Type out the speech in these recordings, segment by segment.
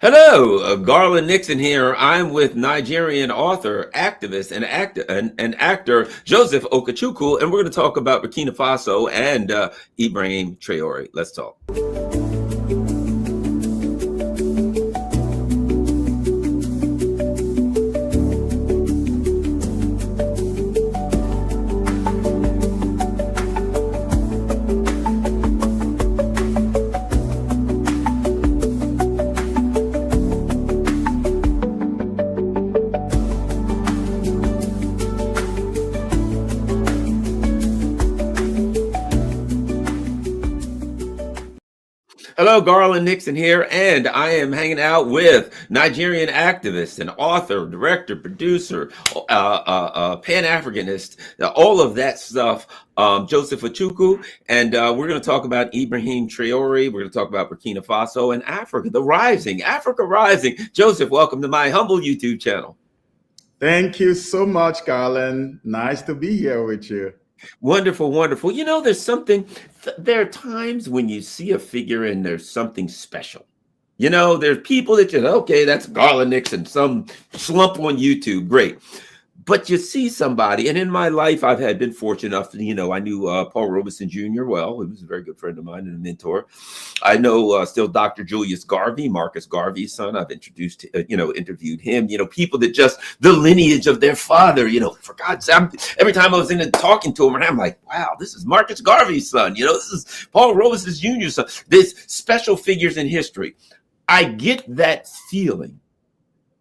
Hello, Garland Nixon here. I'm with Nigerian author, activist, and actor Joseph Okechukwu, and we're going to talk about Burkina Faso and Ibrahim Traore. Let's talk. Hello, Garland Nixon here, and I am hanging out with Nigerian activist and author, director, producer, Pan-Africanist, all of that stuff, Joseph Okechukwu, and we're going to talk about Ibrahim Traore. We're going to talk about Burkina Faso and Africa, Africa rising. Joseph, welcome to my humble YouTube channel. Thank you so much, Garland. Nice to be here with you. Wonderful, wonderful. You know, there are times when you see a figure and there's something special. You know, there's people that okay, that's Garland Nixon, some slump on YouTube, great. But you see somebody, and in my life, I've been fortunate enough to, I knew Paul Robeson Jr. well. He was a very good friend of mine and a mentor. I know still Dr. Julius Garvey, Marcus Garvey's son. I've interviewed him. People that just the lineage of their father. For God's sake, every time I was in and talking to him, and I'm like, wow, this is Marcus Garvey's son. This is Paul Robeson Jr.'s son. There's special figures in history. I get that feeling,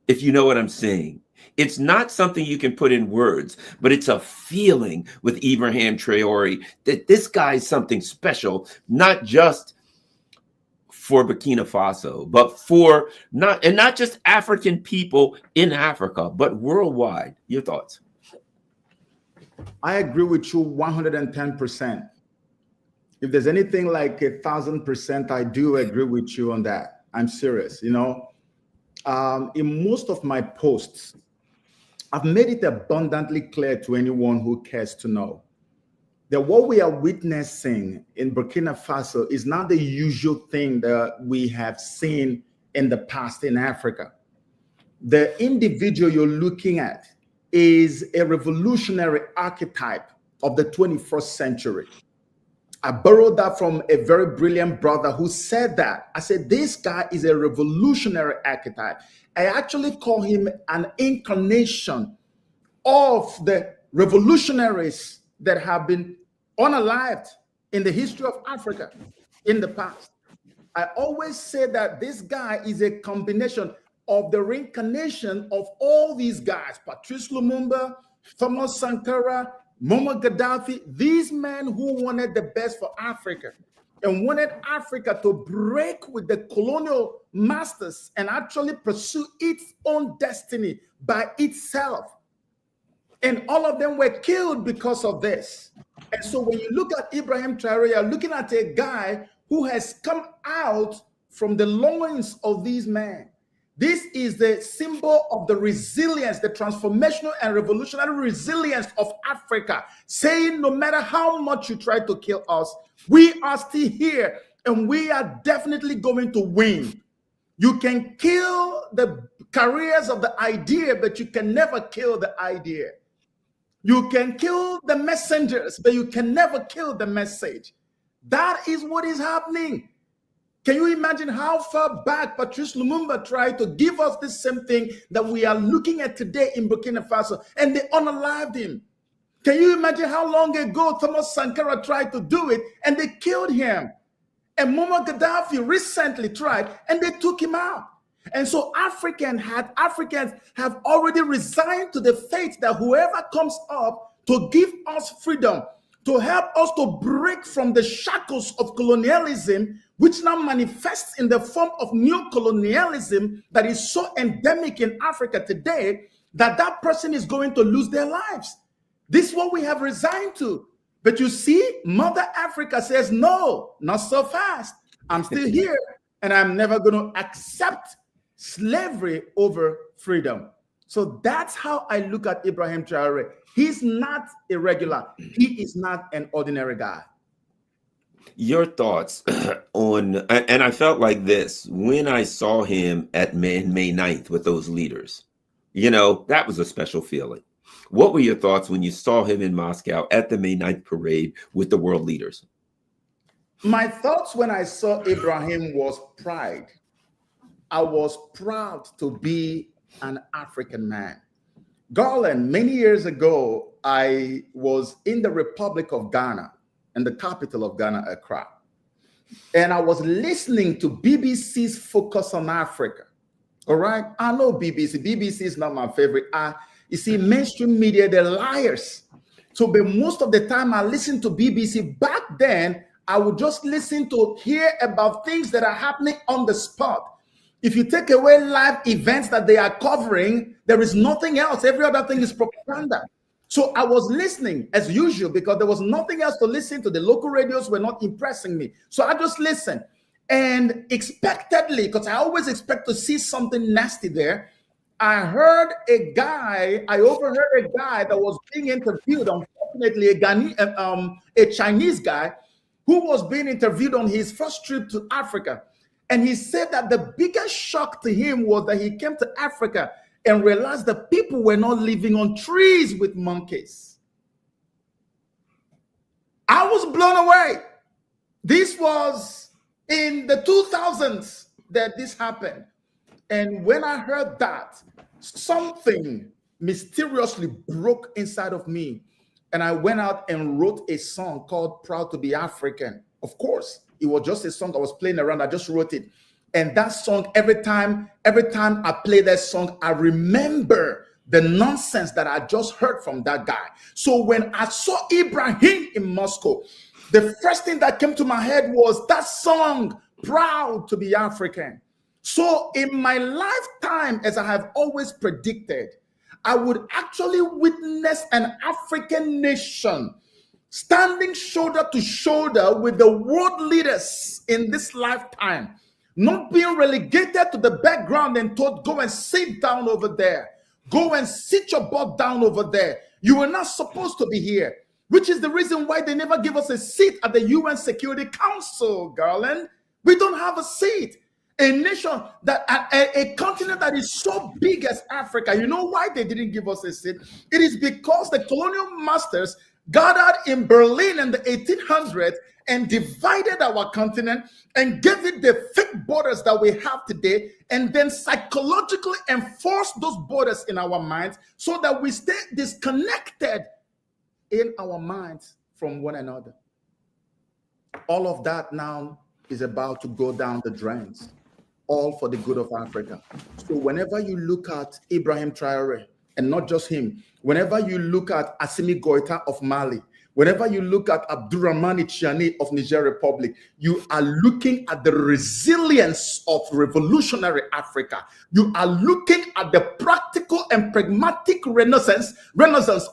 if you know what I'm saying. It's not something you can put in words, but it's a feeling with Ibrahim Traore that this guy is something special, not just for Burkina Faso, but for not just African people in Africa, but worldwide. Your thoughts? I agree with you 110%. If there's anything like 1,000%, I do agree with you on that. I'm serious. In most of my posts, I've made it abundantly clear to anyone who cares to know that what we are witnessing in Burkina Faso is not the usual thing that we have seen in the past in Africa. The individual you're looking at is a revolutionary archetype of the 21st century. I borrowed that from a very brilliant brother who said that. I said, this guy is a revolutionary archetype. I actually call him an incarnation of the revolutionaries that have been unalived in the history of Africa in the past. I always say that this guy is a combination of the reincarnation of all these guys, Patrice Lumumba, Thomas Sankara, Muammar Gaddafi, these men who wanted the best for Africa and wanted Africa to break with the colonial masters and actually pursue its own destiny by itself. And all of them were killed because of this. And so when you look at Ibrahim Traore, you're looking at a guy who has come out from the loins of these men. This is the symbol of the resilience, the transformational and revolutionary resilience of Africa, saying no matter how much you try to kill us, we are still here and we are definitely going to win. You can kill the careers of the idea, but you can never kill the idea. You can kill the messengers, but you can never kill the message. That is what is happening. Can you imagine how far back Patrice Lumumba tried to give us the same thing that we are looking at today in Burkina Faso, and they unalived him? Can you imagine how long ago Thomas Sankara tried to do it and they killed him? And Muammar Gaddafi recently tried and they took him out. And so Africans have already resigned to the fate that whoever comes up to give us freedom, to help us to break from the shackles of colonialism, which now manifests in the form of neocolonialism that is so endemic in Africa today, that person is going to lose their lives. This is what we have resigned to. But you see, Mother Africa says, no, not so fast. I'm still here, and I'm never going to accept slavery over freedom. So that's how I look at Ibrahim Traore. He's not irregular. He is not an ordinary guy. Your thoughts on, and I felt like this when I saw him at May 9th with those leaders. That was a special feeling. What were your thoughts when you saw him in Moscow at the May 9th parade with the world leaders? My thoughts when I saw Ibrahim was pride. I was proud to be an African man. Garland, many years ago, I was in the Republic of Ghana, in the capital of Ghana, Accra. And I was listening to BBC's Focus on Africa. All right. I know BBC. BBC is not my favorite. You see, mainstream media, they're liars. So, but most of the time I listened to BBC. Back then, I would just listen to hear about things that are happening on the spot. If you take away live events that they are covering, there is nothing else. Every other thing is propaganda. So I was listening as usual because there was nothing else to listen to. The local radios were not impressing me. So I just listened. And expectedly, because I always expect to see something nasty there, I overheard a guy that was being interviewed, unfortunately, a Chinese guy who was being interviewed on his first trip to Africa. And he said that the biggest shock to him was that he came to Africa and realized that people were not living on trees with monkeys. I was blown away. This was in the 2000s that this happened. And when I heard that, something mysteriously broke inside of me. And I went out and wrote a song called Proud to be African. Of course, it was just a song I was playing around. I just wrote it. And that song, every time I play that song, I remember the nonsense that I just heard from that guy. So when I saw Ibrahim in Moscow, the first thing that came to my head was that song, Proud to be African. So in my lifetime, as I have always predicted, I would actually witness an African nation standing shoulder to shoulder with the world leaders in this lifetime, not being relegated to the background and told, go and sit down over there. Go and sit your butt down over there. You were not supposed to be here, which is the reason why they never give us a seat at the UN Security Council, Garland. We don't have a seat. A nation that, a continent that is so big as Africa. You know why they didn't give us a seat? It is because the colonial masters gathered in Berlin in the 1800s and divided our continent and gave it the fake borders that we have today, and then psychologically enforced those borders in our minds so that we stay disconnected in our minds from one another. All of that now is about to go down the drains, all for the good of Africa. So whenever you look at Ibrahim Traore, and not just him, whenever you look at Assimi Goïta of Mali, whenever you look at Abdurrahmane Tchiani of Niger Republic, you are looking at the resilience of revolutionary Africa. You are looking at the practical and pragmatic renaissance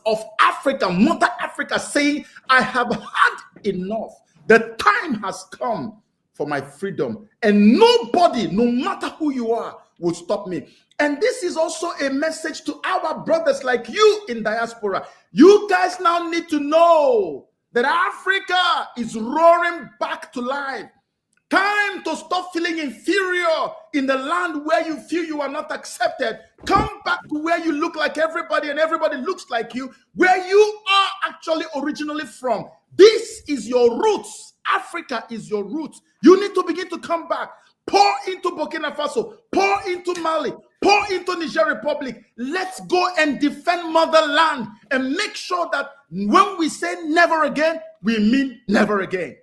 of Africa, Mother Africa, saying, I have had enough. The time has come for my freedom, and nobody, no matter who you are, will stop me. And this is also a message to our brothers like you in diaspora. You guys now need to know that Africa is roaring back to life. Time to stop feeling inferior in the land where you feel you are not accepted. Come back to where you look like everybody and everybody looks like you, where you are actually originally from. This is your roots. Africa is your roots. You need to begin to come back. Pour into Burkina Faso, pour into Mali, pour into Niger Republic. Let's go and defend motherland and make sure that when we say never again, we mean never again.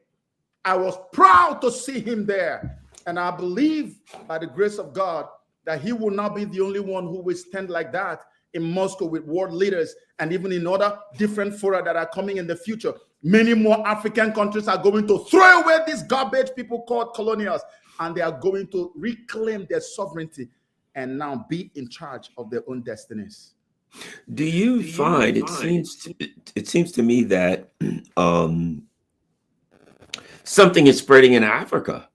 I was proud to see him there. And I believe by the grace of God that he will not be the only one who will stand like that in Moscow with world leaders and even in other different fora that are coming in the future. Many more African countries are going to throw away these garbage people called colonials, and they are going to reclaim their sovereignty and now be in charge of their own destinies. Do you find it seems to me that something is spreading in Africa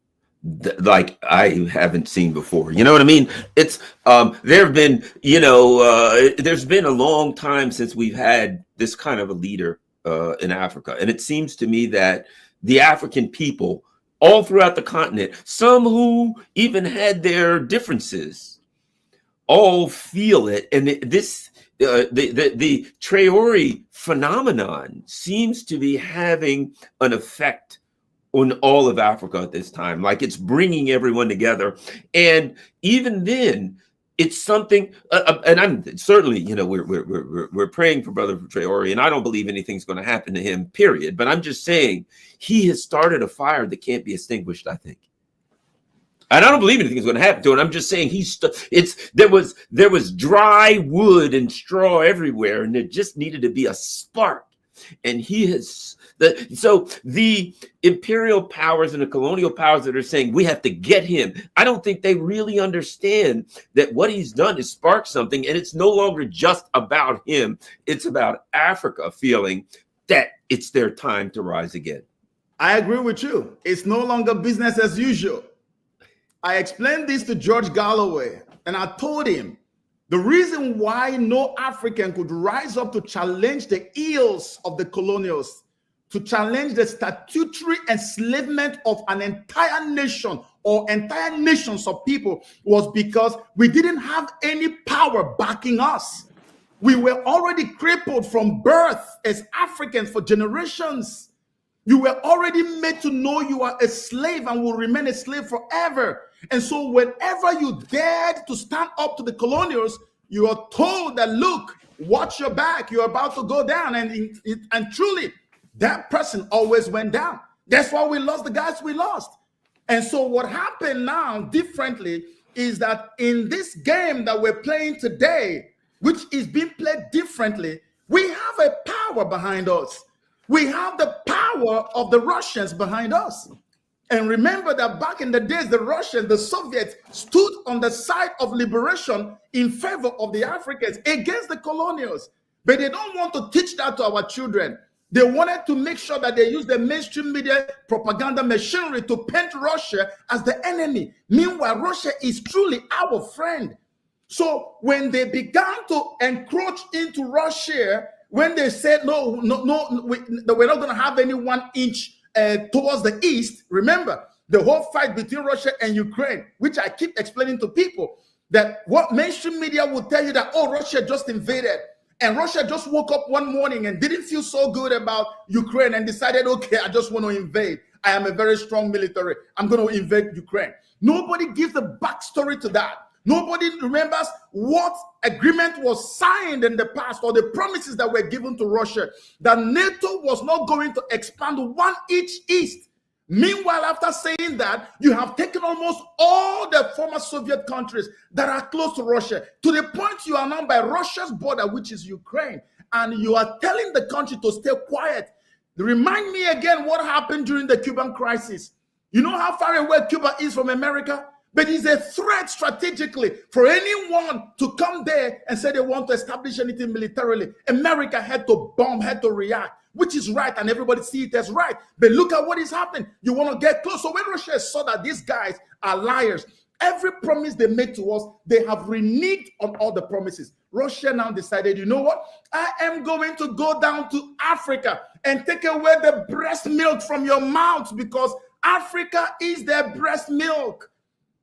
like I haven't seen before? You know what I mean? It's there have been, there's been a long time since we've had this kind of a leader in Africa, and it seems to me that the African people all throughout the continent, some who even had their differences, all feel it. And the Traore phenomenon seems to be having an effect on all of Africa at this time. Like, it's bringing everyone together. And even then, it's something, and I'm certainly, we're praying for Brother Traore, and I don't believe anything's going to happen to him, period. But I'm just saying, he has started a fire that can't be extinguished, I think. And I don't believe anything's going to happen to him. I'm just saying there was dry wood and straw everywhere, and there just needed to be a spark. And so the imperial powers and the colonial powers that are saying we have to get him, I don't think they really understand that what he's done is spark something, and it's no longer just about him. It's about Africa feeling that it's their time to rise again. I agree with you. It's no longer business as usual. I explained this to George Galloway, and I told him the reason why no African could rise up to challenge the ills of the colonials, to challenge the statutory enslavement of an entire nation or entire nations of people, was because we didn't have any power backing us. We were already crippled from birth as Africans for generations. You were already made to know you are a slave and will remain a slave forever. And so whenever you dared to stand up to the colonials, you are told that, look, watch your back, you're about to go down. And truly, that person always went down. That's why we lost the guys we lost. And so what happened now differently is that in this game that we're playing today, which is being played differently, we have a power behind us. We have the power of the Russians behind us. And remember that back in the days, the Russians, the Soviets stood on the side of liberation in favor of the Africans against the colonials. But they don't want to teach that to our children. They wanted to make sure that they use the mainstream media propaganda machinery to paint Russia as the enemy. Meanwhile, Russia is truly our friend. So when they began to encroach into Russia, when they said, no, we're not going to have any 1 inch towards the east, remember the whole fight between Russia and Ukraine, which I keep explaining to people, that what mainstream media will tell you that, oh, Russia just invaded. And Russia just woke up one morning and didn't feel so good about Ukraine and decided, okay, I just want to invade. I am a very strong military. I'm going to invade Ukraine. Nobody gives the backstory to that. Nobody remembers what agreement was signed in the past or the promises that were given to Russia, that NATO was not going to expand 1 inch east. Meanwhile, after saying that, you have taken almost all the former Soviet countries that are close to Russia, to the point you are now by Russia's border, which is Ukraine, and you are telling the country to stay quiet. Remind me again what happened during the Cuban crisis. You know how far away Cuba is from America? But it's a threat strategically for anyone to come there and say they want to establish anything militarily. America had to bomb, had to react, which is right, and everybody see it as right. But look at what is happening. You want to get close. So when Russia saw that these guys are liars, every promise they made to us, they have reneged on all the promises. Russia now decided, you know what? I am going to go down to Africa and take away the breast milk from your mouth, because Africa is their breast milk.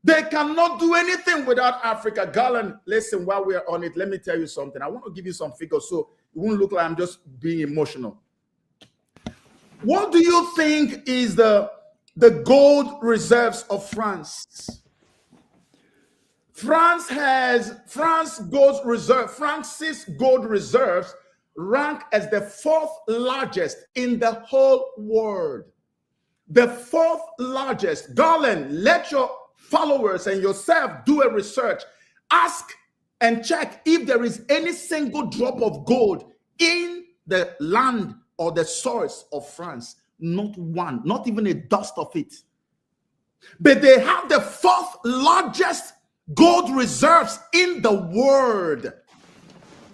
They cannot do anything without Africa. Garland, listen, while we are on it, let me tell you something. I want to give you some figures so it won't look like I'm just being emotional. What do you think is the gold reserves of France? France's gold reserves rank as the 4th largest in the whole world. The 4th largest. Garland, let your followers and yourself do a research. Ask and check if there is any single drop of gold in the land or the source of France. Not one, not even a dust of it. But they have the 4th largest gold reserves in the world.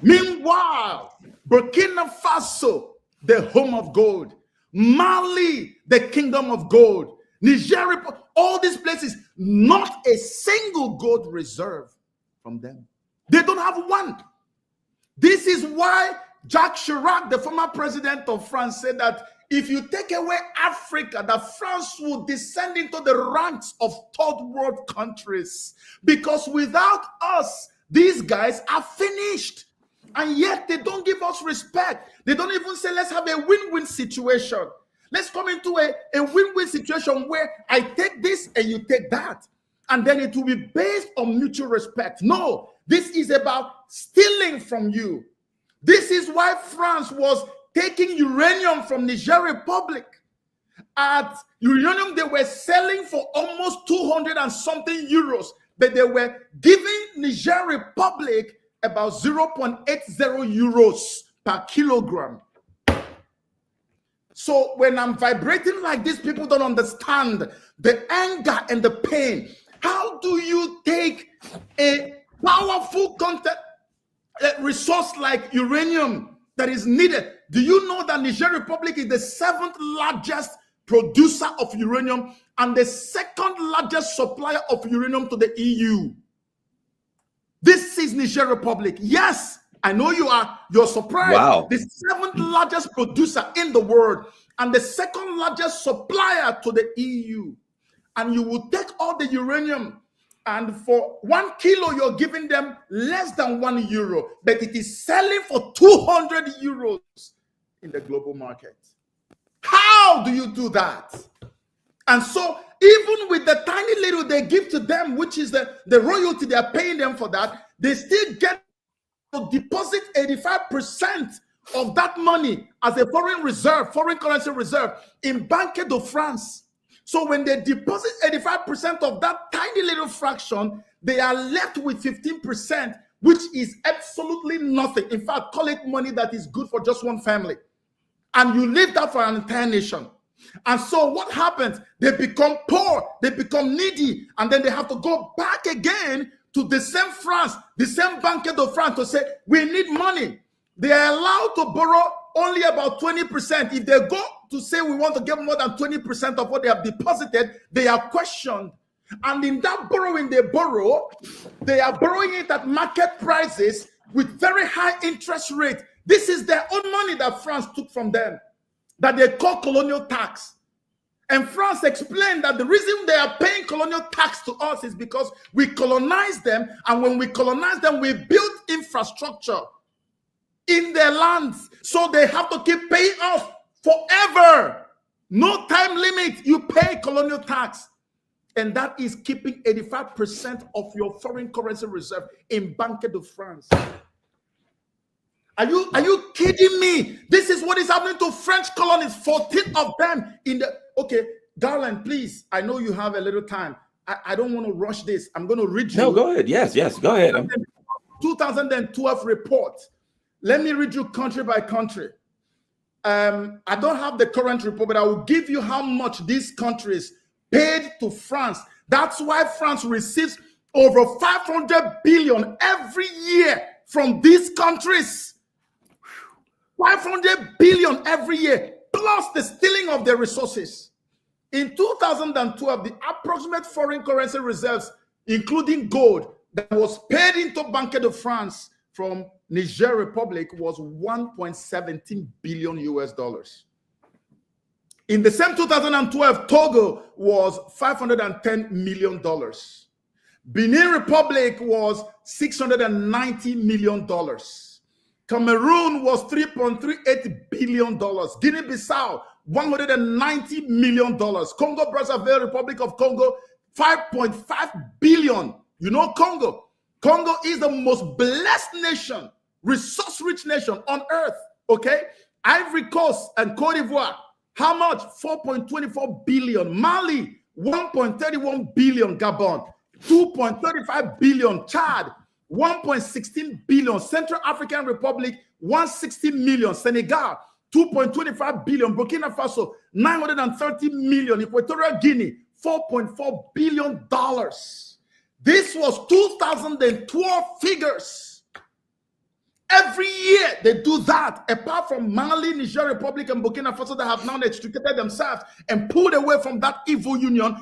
Meanwhile, Burkina Faso, the home of gold, Mali, the kingdom of gold, Nigeria, all these places, not a single gold reserve from them. They don't have one. This is why Jacques Chirac, the former president of France, said that if you take away Africa, that France will descend into the ranks of third world countries. Because without us, these guys are finished. And yet they don't give us respect. They don't even say, let's have a win-win situation. Let's come into a win-win situation where I take this and you take that. And then it will be based on mutual respect. No, this is about stealing from you. This is why France was taking uranium from Niger Republic. At uranium, they were selling for almost 200 and something euros, but they were giving Niger Republic about 0.80 euros per kilogram. So when I'm vibrating like this, people don't understand the anger and the pain. How do you take a powerful content, a resource like uranium that is needed? Do you know that Niger Republic is the 7th largest producer of uranium and the 2nd largest supplier of uranium to the EU? This is Niger Republic. Yes, I know you're surprised. Wow. The 7th largest producer in the world and the 2nd largest supplier to the EU. And you will take all the uranium, and for 1 kilo, you're giving them less than €1, but it is selling for 200 euros in the global market. How do you do that? And so even with the tiny little they give to them, which is the royalty they are paying them for that, they still get to deposit 85% of that money as a foreign reserve, foreign currency reserve in Banque de France. So when they deposit 85% of that tiny little fraction, they are left with 15%, which is absolutely nothing. In fact, call it money that is good for just one family. And you leave that for an entire nation. And so what happens? They become poor, they become needy, and then they have to go back again to the same France, the same Banque de France to say, we need money. They are allowed to borrow only about 20%. If they go to say we want to get more than 20% of what they have deposited, they are questioned. And in that borrowing they borrow, they are borrowing it at market prices with very high interest rate. This is their own money that France took from them, that they call colonial tax. And France explained that the reason they are paying colonial tax to us is because we colonize them, and when we colonize them, we build infrastructure in their lands, so they have to keep paying us forever. No time limit. You pay colonial tax, and that is keeping 85% of your foreign currency reserve in Banque de France. Are you kidding me? This is what is happening to French colonies, 14 of them in the... Okay, Garland, please, I know you have a little time. I don't want to rush this. I'm going to read you. No, go ahead. Yes, go ahead. 2012 report. Let me read you country by country. I don't have the current report, but I will give you how much these countries paid to France. That's why France receives over 500 billion every year from these countries. 500 billion every year, plus the stealing of their resources. In 2012, the approximate foreign currency reserves, including gold, that was paid into Banque de France from Niger Republic was 1.17 billion US dollars. In the same 2012, Togo was $510 million. Benin Republic was $690 million. Cameroon was $3.38 billion. Guinea-Bissau, $190 million. Congo-Brazzaville, Republic of Congo, $5.5 billion. You know Congo? Congo is the most blessed nation, resource-rich nation on earth, okay? Ivory Coast and Cote d'Ivoire, how much? 4.24 billion. Mali, 1.31 billion. Gabon, 2.35 billion. Chad, 1.16 billion. Central African Republic, 160 million. Senegal, 2.25 billion. Burkina Faso, 930 million. Equatorial Guinea, $4.4 billion. This was 2012 figures. Every year they do that, apart from Mali, Niger Republic, and Burkina Faso that have now extricated themselves and pulled away from that evil union.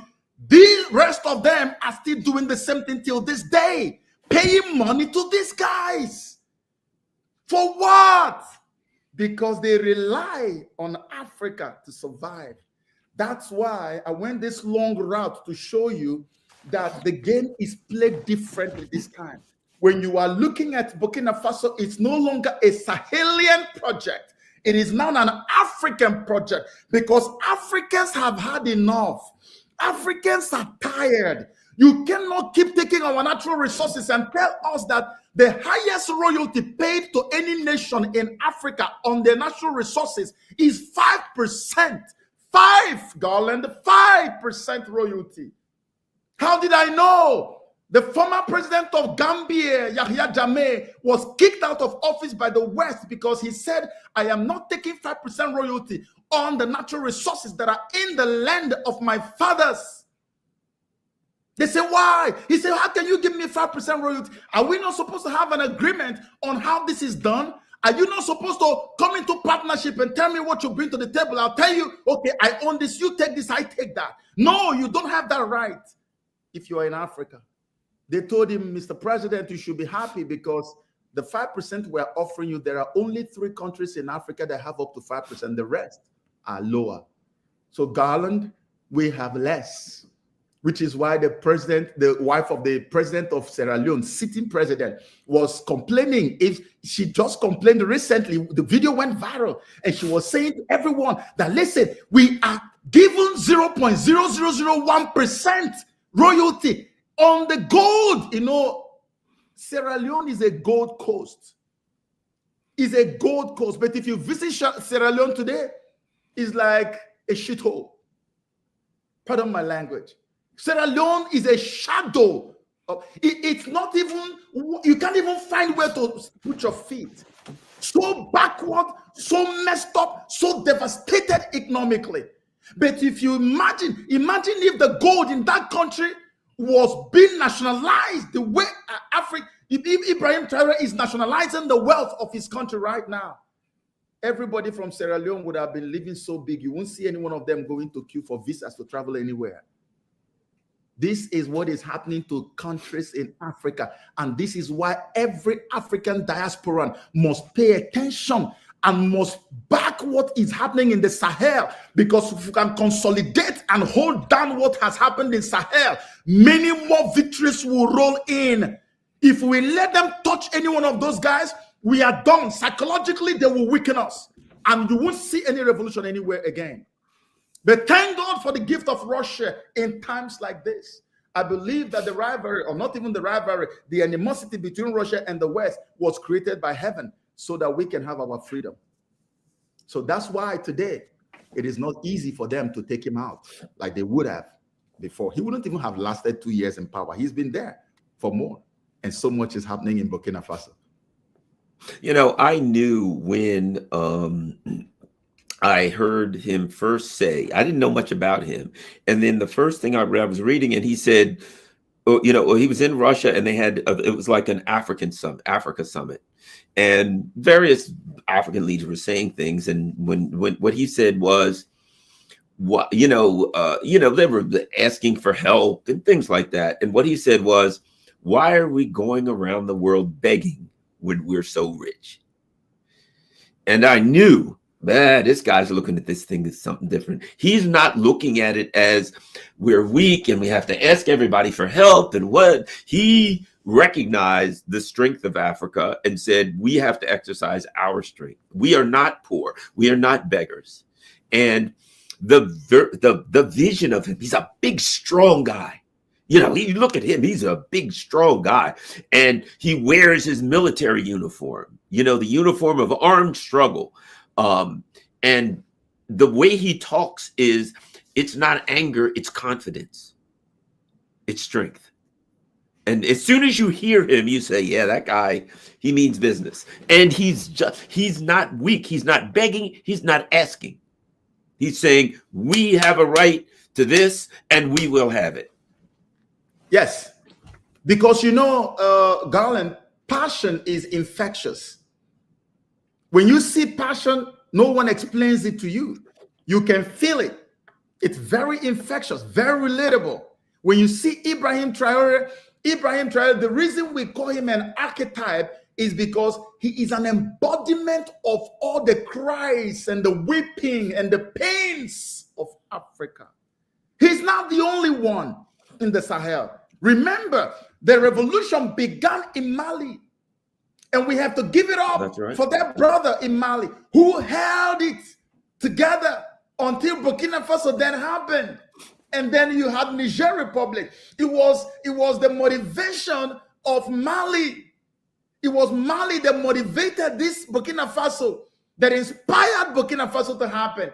The rest of them are still doing the same thing till this day, paying money to these guys. For what? because they rely on Africa to survive. That's why I went this long route to show you that the game is played differently this time. When you are looking at Burkina Faso, it's no longer a Sahelian project. It is now an African project because Africans have had enough. Africans are tired. You cannot keep taking our natural resources and tell us that the highest royalty paid to any nation in Africa on their natural resources is 5%. 5, Garland, 5% royalty. How did I know? The former president of Gambia, Yahya Jammeh, was kicked out of office by the West because he said, I am not taking 5% royalty on the natural resources that are in the land of my fathers. They say, why? He said, how can you give me 5% royalty? Are we not supposed to have an agreement on how this is done? Are you not supposed to come into partnership and tell me what you bring to the table? I'll tell you, okay, I own this, you take this, I take that. No, you don't have that right if you are in Africa. They told him, Mr. President, you should be happy because the 5% we're offering you, there are only 3 countries in Africa that have up to 5%. The rest are lower. So Garland, we have less, which is why the president, the wife of the president of Sierra Leone, sitting president, was complaining. If she just complained recently, the video went viral, and she was saying to everyone that, listen, we are given 0.0001% royalty on the gold. You know, Sierra Leone is a gold coast. It's a gold coast. But if you visit Sierra Leone today, it's like a shithole. Pardon my language. Sierra Leone is a shadow. It's not even, you can't even find where to put your feet. So backward, so messed up, so devastated economically. But if you imagine if the gold in that country was being nationalized the way Africa, Ibrahim Traore is nationalizing the wealth of his country right now. Everybody from Sierra Leone would have been living so big, you won't see any one of them going to queue for visas to travel anywhere. This is what is happening to countries in Africa. And this is why every African diasporan must pay attention and must back what is happening in the Sahel. Because if we can consolidate and hold down what has happened in Sahel, many more victories will roll in. If we let them touch any one of those guys, we are done. Psychologically, they will weaken us. And you won't see any revolution anywhere again. But thank God for the gift of Russia in times like this. I believe that the rivalry, or not even the rivalry, the animosity between Russia and the West was created by heaven so that we can have our freedom. So that's why today it is not easy for them to take him out like they would have before. He wouldn't even have lasted 2 years in power. He's been there for more. And so much is happening in Burkina Faso. You know, I knew when I heard him first say, I didn't know much about him. And then the first thing I read, I was reading, and he said, you know, he was in Russia and they had, it was like an Africa summit. And various African leaders were saying things. And when what he said was, what, they were asking for help and things like that. And what he said was, why are we going around the world begging when we're so rich? And I knew, man, this guy's looking at this thing as something different. He's not looking at it as we're weak and we have to ask everybody for help. And what he recognized the strength of Africa and said, we have to exercise our strength. We are not poor. We are not beggars. And the vision of him, he's a big, strong guy. You know, you look at him, he's a big, strong guy, and he wears his military uniform, you know, the uniform of armed struggle. And the way he talks is, it's not anger, it's confidence. It's strength. And as soon as you hear him, you say, yeah, that guy, he means business. And he's not weak. He's not begging. He's not asking. He's saying, we have a right to this and we will have it. Yes, because Garland, passion is infectious. When you see passion, no one explains it to you. You can feel it. It's very infectious, very relatable. When you see Ibrahim Traore, the reason we call him an archetype is because he is an embodiment of all the cries and the weeping and the pains of Africa. He's not the only one in the Sahel. Remember, the revolution began in Mali, and we have to give it up for that brother in Mali who held it together until Burkina Faso then happened. And then you had Niger Republic. It was the motivation of Mali. It was Mali that motivated this Burkina Faso, that inspired Burkina Faso to happen.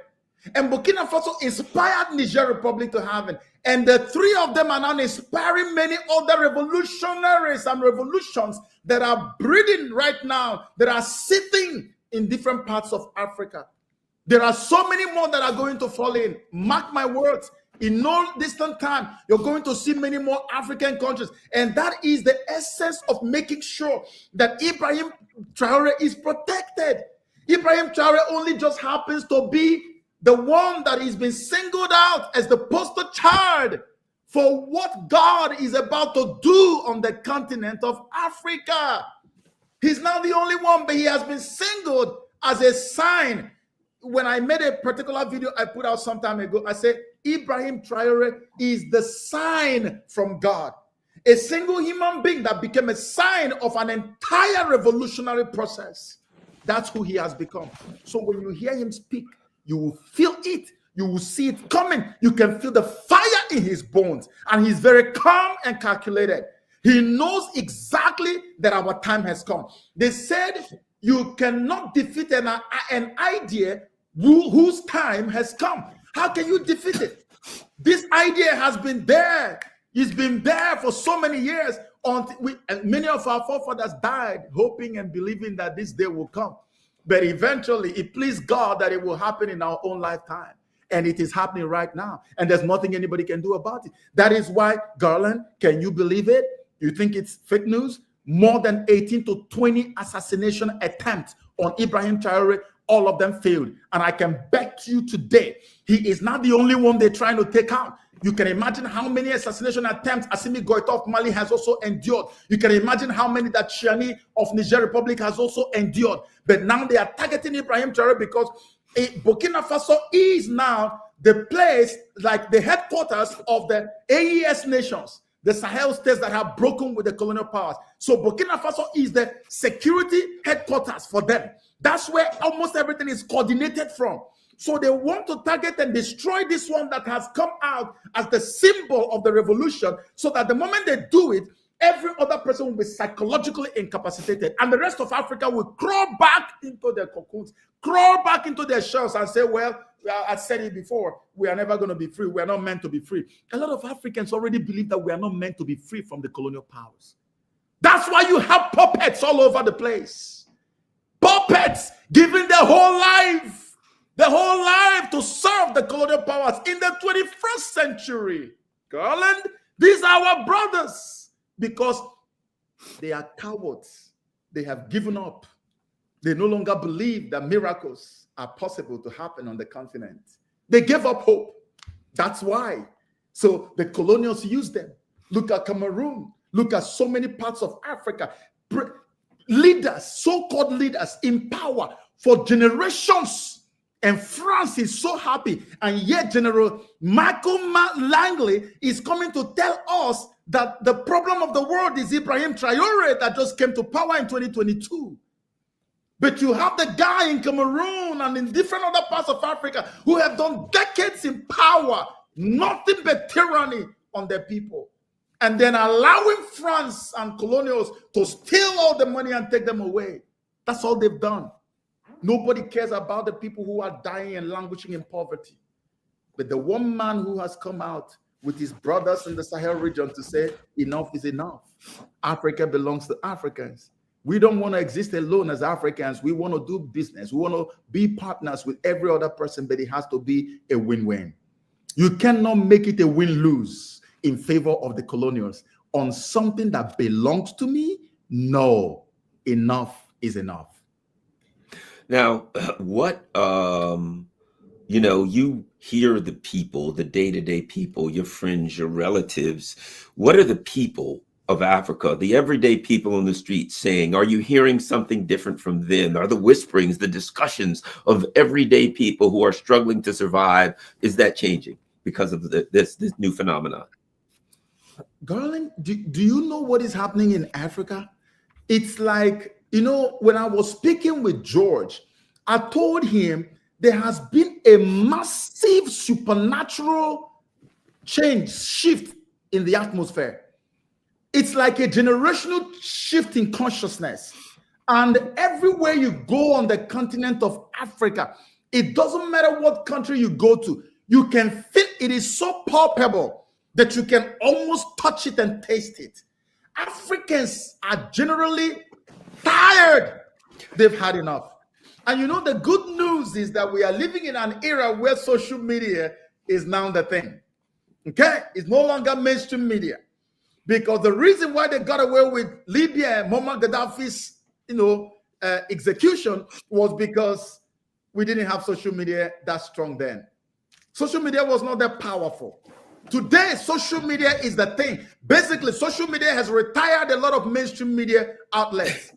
And Burkina Faso inspired Niger Republic to happen. And the three of them are now inspiring many other revolutionaries and revolutions that are breeding right now, that are sitting in different parts of Africa. There are so many more that are going to fall in. Mark my words. In no distant time, you're going to see many more African countries. And that is the essence of making sure that Ibrahim Traore is protected. Ibrahim Traore only just happens to be the one that has been singled out as the poster child for what God is about to do on the continent of Africa. He's not the only one, but he has been singled as a sign. When I made a particular video I put out some time ago, I said, Ibrahim Traore is the sign from God. A single human being that became a sign of an entire revolutionary process. That's who he has become. So when you hear him speak, you will feel it. You will see it coming. You can feel the fire in his bones. And he's very calm and calculated. He knows exactly that our time has come. They said you cannot defeat an idea whose time has come. How can you defeat it? This idea has been there. It's been there for so many years. And many of our forefathers died hoping and believing that this day will come. But eventually, it pleased God that it will happen in our own lifetime. And it is happening right now. And there's nothing anybody can do about it. That is why, Garland, can you believe it? You think it's fake news? More than 18 to 20 assassination attempts on Ibrahim Traore. All of them failed. And I can bet you today, he is not the only one they're trying to take out. You can imagine how many assassination attempts Assimi Goïta of Mali has also endured. You can imagine how many that Chiani of Niger Republic has also endured. But now they are targeting Ibrahim Traore because Burkina Faso is now the place, like the headquarters of the AES nations, the Sahel states that have broken with the colonial powers. So Burkina Faso is the security headquarters for them. That's where almost everything is coordinated from. So they want to target and destroy this one that has come out as the symbol of the revolution, so that the moment they do it, every other person will be psychologically incapacitated. And the rest of Africa will crawl back into their cocoons, crawl back into their shells and say, well, I said it before, we are never going to be free. We are not meant to be free. A lot of Africans already believe that we are not meant to be free from the colonial powers. That's why you have puppets all over the place. Puppets giving their whole life to serve the colonial powers in the 21st century. Garland, these are our brothers because they are cowards. They have given up. They no longer believe that miracles are possible to happen on the continent. They gave up hope. That's why. So the colonials used them. Look at Cameroon. Look at so many parts of Africa. Leaders, so-called leaders in power for generations. And France is so happy. And yet General Michael Langley is coming to tell us that the problem of the world is Ibrahim Traore that just came to power in 2022. But you have the guy in Cameroon and in different other parts of Africa who have done decades in power, nothing but tyranny on their people. And then allowing France and colonials to steal all the money and take them away. That's all they've done. Nobody cares about the people who are dying and languishing in poverty. But the one man who has come out with his brothers in the Sahel region to say, enough is enough. Africa belongs to Africans. We don't want to exist alone as Africans. We want to do business. We want to be partners with every other person, but it has to be a win-win. You cannot make it a win-lose in favor of the colonials on something that belongs to me. No, enough is enough. Now, what, you hear the people, the day-to-day people, your friends, your relatives. What are the people of Africa, the everyday people on the street saying, are you hearing something different from them? Are the whisperings, the discussions of everyday people who are struggling to survive, is that changing because of this new phenomenon? Garland, do you know what is happening in Africa? It's like, you know, when I was speaking with George, I told him there has been a massive supernatural shift in the atmosphere. It's like a generational shift in consciousness. And everywhere you go on the continent of Africa, it doesn't matter what country you go to, you can feel it is so palpable that you can almost touch it and taste it. Africans are generally tired. They've had enough. And you know, the good news is that we are living in an era where social media is now the thing. Okay? It's no longer mainstream media. Because the reason why they got away with Libya and Muammar Gaddafi's, execution was because we didn't have social media that strong then. Social media was not that powerful. Today, social media is the thing. Basically, social media has retired a lot of mainstream media outlets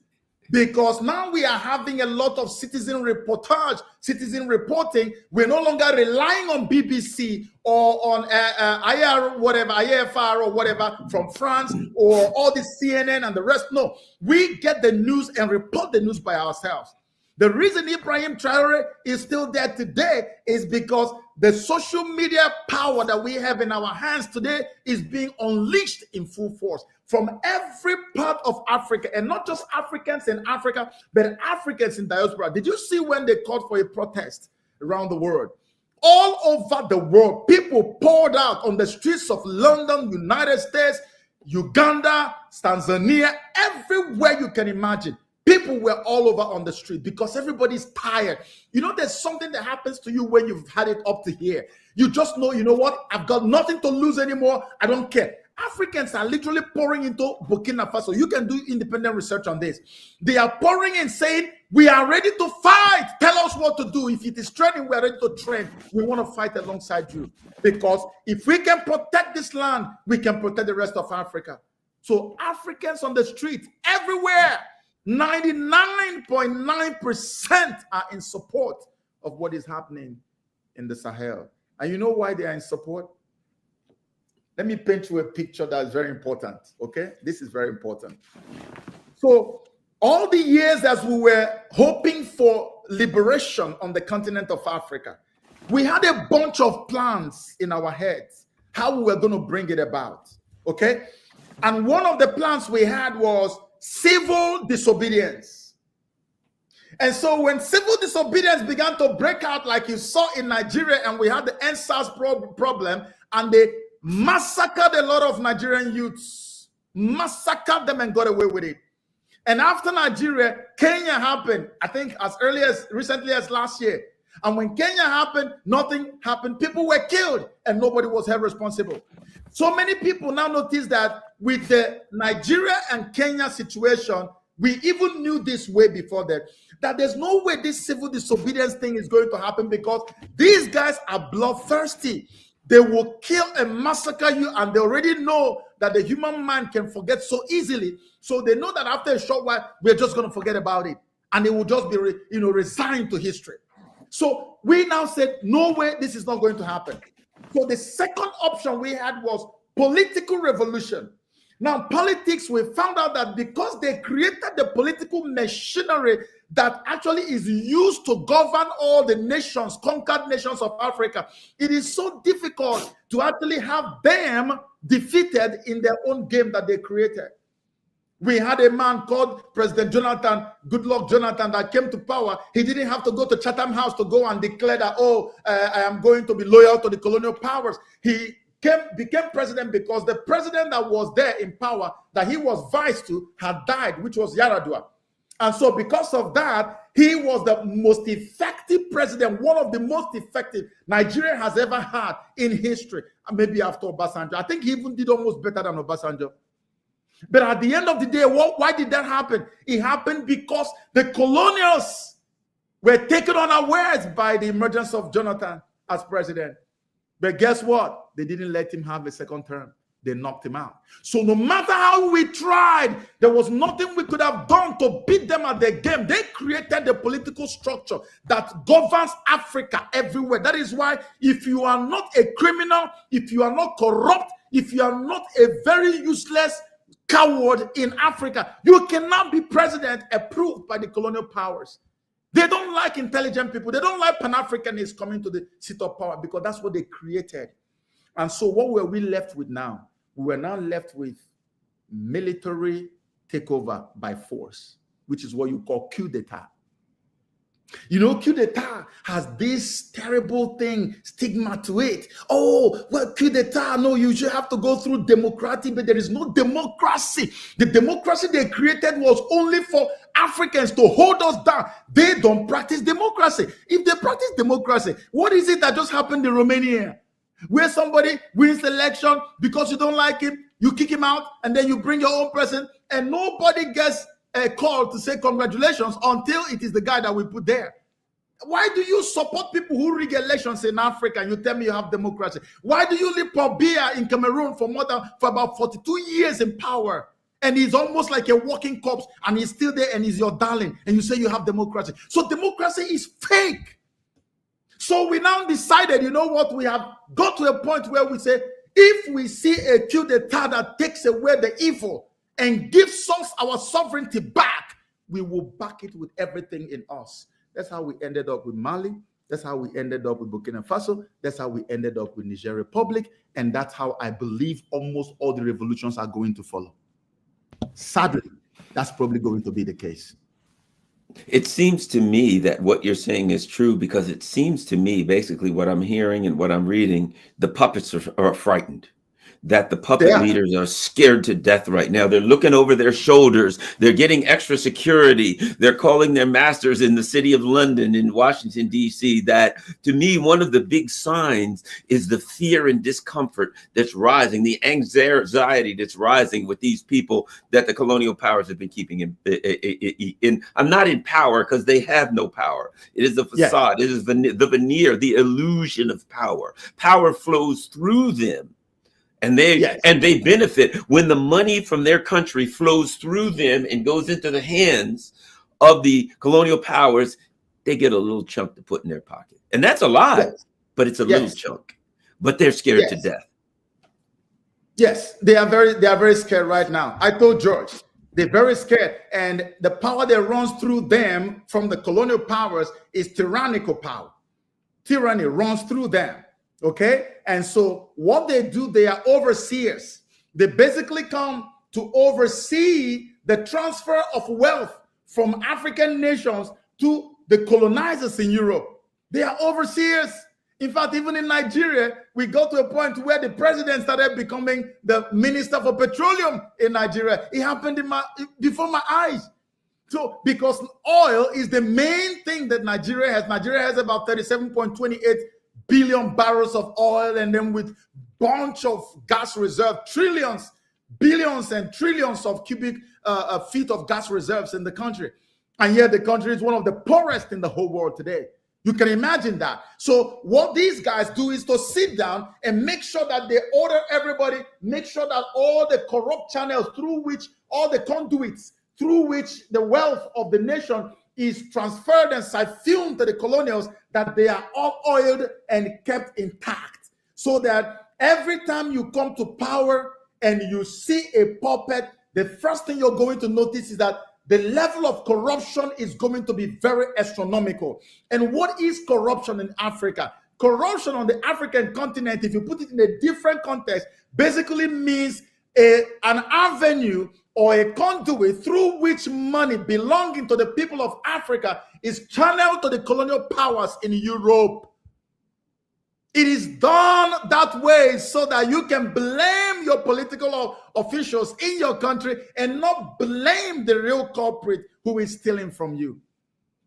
because now we are having a lot of citizen reportage, citizen reporting. We're no longer relying on BBC or on IFR or whatever from France or all the CNN and the rest. No, we get the news and report the news by ourselves. The reason Ibrahim Traore is still there today is because the social media power that we have in our hands today is being unleashed in full force from every part of Africa, and not just Africans in Africa, but Africans in diaspora. Did you see when they called for a protest around the world? All over the world, people poured out on the streets of London, United States, Uganda, Tanzania, everywhere you can imagine. People were all over on the street because everybody's tired. You know, there's something that happens to you when you've had it up to here. You just know, you know what? I've got nothing to lose anymore. I don't care. Africans are literally pouring into Burkina Faso. You can do independent research on this. They are pouring in saying, we are ready to fight. Tell us what to do. If it is training, we are ready to train. We want to fight alongside you. Because if we can protect this land, we can protect the rest of Africa. So Africans on the street, everywhere, 99.9% are in support of what is happening in the Sahel. And you know why they are in support? Let me paint you a picture that is very important, okay? This is very important. So all the years as we were hoping for liberation on the continent of Africa, we had a bunch of plans in our heads, how we were going to bring it about, okay? And one of the plans we had was civil disobedience. And so when civil disobedience began to break out, like you saw in Nigeria, and we had the NSAS problem, and they massacred a lot of Nigerian youths, massacred them and got away with it. And after Nigeria, Kenya happened, I think as recently as last year. And when Kenya happened, nothing happened. People were killed and nobody was held responsible. So many people now notice that with the Nigeria and Kenya situation, we even knew this way before that there's no way this civil disobedience thing is going to happen because these guys are bloodthirsty. They will kill and massacre you, and they already know that the human mind can forget so easily. So they know that after a short while, we're just going to forget about it, and it will just be, resigned to history. So we now said, no way, this is not going to happen. So the second option we had was political revolution. Now, politics, we found out that because they created the political machinery that actually is used to govern all the nations, conquered nations of Africa, it is so difficult to actually have them defeated in their own game that they created. We had a man called President Jonathan, Goodluck Jonathan, that came to power. He didn't have to go to Chatham House to go and declare that, I am going to be loyal to the colonial powers. He became president because the president that was there in power, that he was vice to, had died, which was Yaradua. And so because of that, he was the most effective president, one of the most effective Nigeria has ever had in history, maybe after Obasanjo. I think he even did almost better than Obasanjo. But at the end of the day, why did that happen? It happened because the colonials were taken unawares by the emergence of Jonathan as president. But guess what? They didn't let him have a second term. They knocked him out. So no matter how we tried, there was nothing we could have done to beat them at their game. They created the political structure that governs Africa everywhere. That is why if you are not a criminal, if you are not corrupt, if you are not a very useless coward in Africa, you cannot be president approved by the colonial powers. They don't like intelligent people. They don't like Pan-Africanists coming to the seat of power because that's what they created. And so what were we left with now? We were now left with military takeover by force, which is what you call coup d'etat. You know, coup d'etat has this terrible thing, stigma to it. Oh, well, coup d'etat, no, you should have to go through democracy, but there is no democracy. The democracy they created was only for Africans to hold us down. They don't practice democracy. If they practice democracy, what is it that just happened in Romania? Where somebody wins the election because you don't like him, you kick him out, and then you bring your own person, and nobody gets a call to say congratulations until it is the guy that we put there. Why do you support people who rig elections in Africa and you tell me you have democracy? Why do you leave Paul Biya in Cameroon for about 42 years in power? And he's almost like a walking corpse, and he's still there, and he's your darling, and you say you have democracy. So democracy is fake. So we now decided, you know what, we have got to a point where we say, if we see a coup d'etat that takes away the evil and gives us our sovereignty back, we will back it with everything in us. That's how we ended up with Mali. That's how we ended up with Burkina Faso. That's how we ended up with Niger Republic. And that's how I believe almost all the revolutions are going to follow. Sadly, that's probably going to be the case. It seems to me that what you're saying is true, because it seems to me, basically what I'm hearing and what I'm reading, the puppets are frightened. That the puppet leaders are scared to death right now. They're looking over their shoulders. They're getting extra security. They're calling their masters in the city of London, in Washington, D.C. That, to me, one of the big signs is the fear and discomfort that's rising, the anxiety that's rising with these people that the colonial powers have been keeping in. I'm not in power because they have no power. It is the facade. It is the veneer, the illusion of power. Power flows through them. And they benefit when the money from their country flows through them and goes into the hands of the colonial powers. They get a little chunk to put in their pocket, and that's a lot, but it's a little chunk. But they're scared to death. Yes, they are very scared right now. I told George, they're very scared, and the power that runs through them from the colonial powers is tyrannical power. Tyranny runs through them. Okay, and so what they do, they are overseers. They basically come to oversee the transfer of wealth from African nations to the colonizers in Europe. They are overseers. In fact, even in Nigeria, we got to a point where the president started becoming the minister for petroleum in Nigeria. It happened before my eyes. So, because oil is the main thing that Nigeria has. Nigeria has about 37.28 billion barrels of oil, and then with bunch of gas reserve, trillions, billions and trillions of cubic feet of gas reserves in the country. And yet the country is one of the poorest in the whole world today. You can imagine that. So what these guys do is to sit down and make sure that they order everybody, make sure that all the corrupt channels through which, all the conduits through which the wealth of the nation is transferred and siphoned to the colonials, that they are all oiled and kept intact, so that every time you come to power and you see a puppet, the first thing you're going to notice is that the level of corruption is going to be very astronomical. And what is corruption in Africa? Corruption on the African continent, if you put it in a different context, basically means an avenue or a conduit through which money belonging to the people of Africa is channeled to the colonial powers in Europe. It is done that way so that you can blame your political officials in your country and not blame the real culprit who is stealing from you.